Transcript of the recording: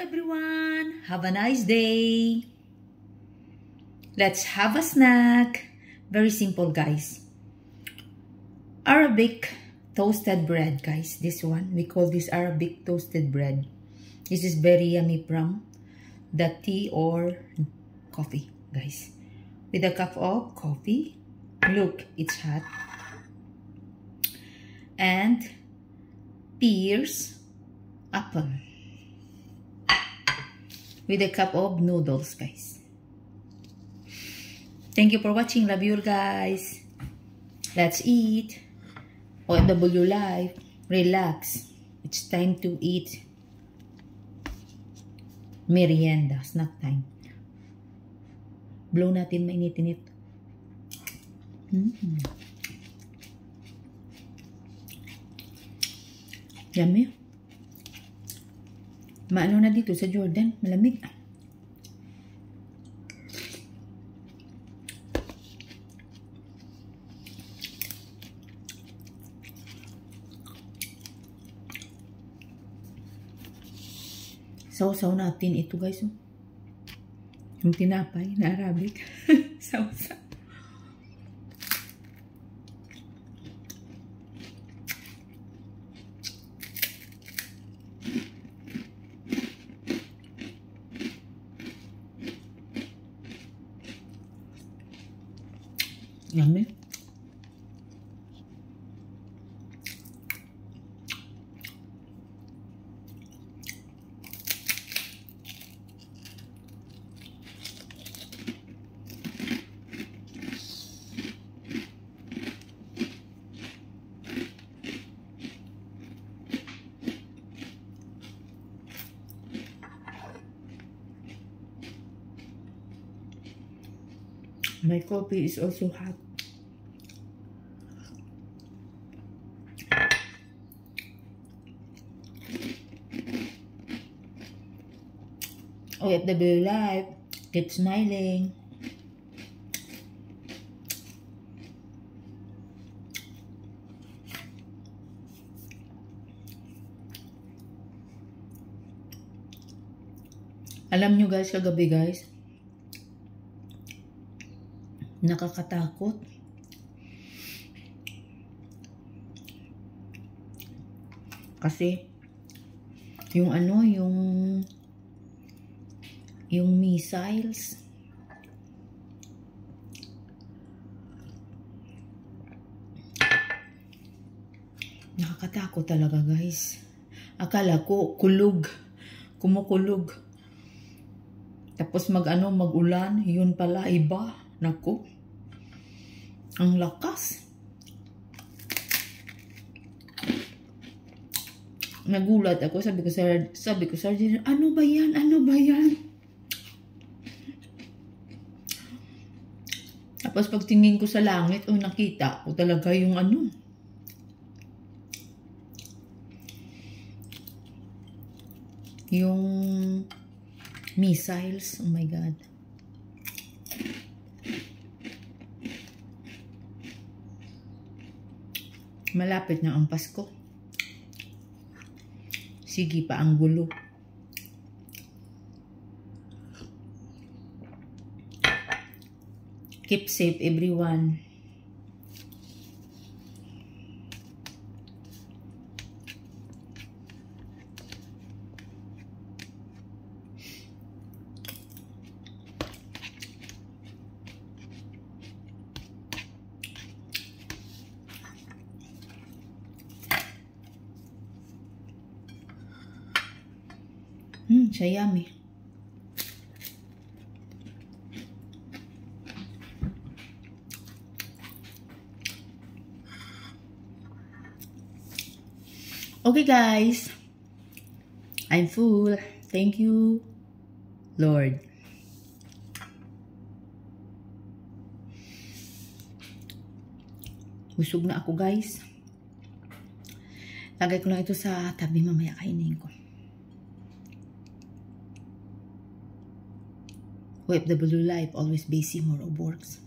everyone. Have a nice day. Let's have a snack. Very simple, guys. Arabic toasted bread, guys. This one, we call this Arabic toasted bread. This is very yummy from the tea or coffee, guys. With a cup of coffee. Look, it's hot. And pears, apple. With a cup of noodles, guys. Thank you for watching. Love you all, guys. Let's eat. OFW life. Relax. It's time to eat. Merienda. Snack time. Blow natin, mainitin ito. Yummy. Maano na dito sa Jordan. Malamig. Sausaw natin ito, guys. Oh. Yung tinapay na Arabic. Sausaw. Yummy. My coffee is also hot. OFW life. Keep smiling. Alam nyo, guys, kagabi, guys, nakakatakot. Kasi yung ano, yung missiles, nakakatakot talaga, guys. Akala ko kumukulog. Tapos mag-ulan, yun pala iba. Naku, ang lakas. Nagulat ako, sabi ko, Sergeant, ano ba yan? Ano ba yan? Tapos pagtingin ko sa langit, nakita ko talaga yung ano. Yung missiles, oh my God. Malapit na ang Pasko. Sige pa ang gulo. Keep safe, everyone. Siya yummy. Okay, guys. I'm full. Thank you, Lord. Busog na ako, guys. Lagay ko lang ito sa tabi, mamaya kainin ko. OFW life, always busy, more of works.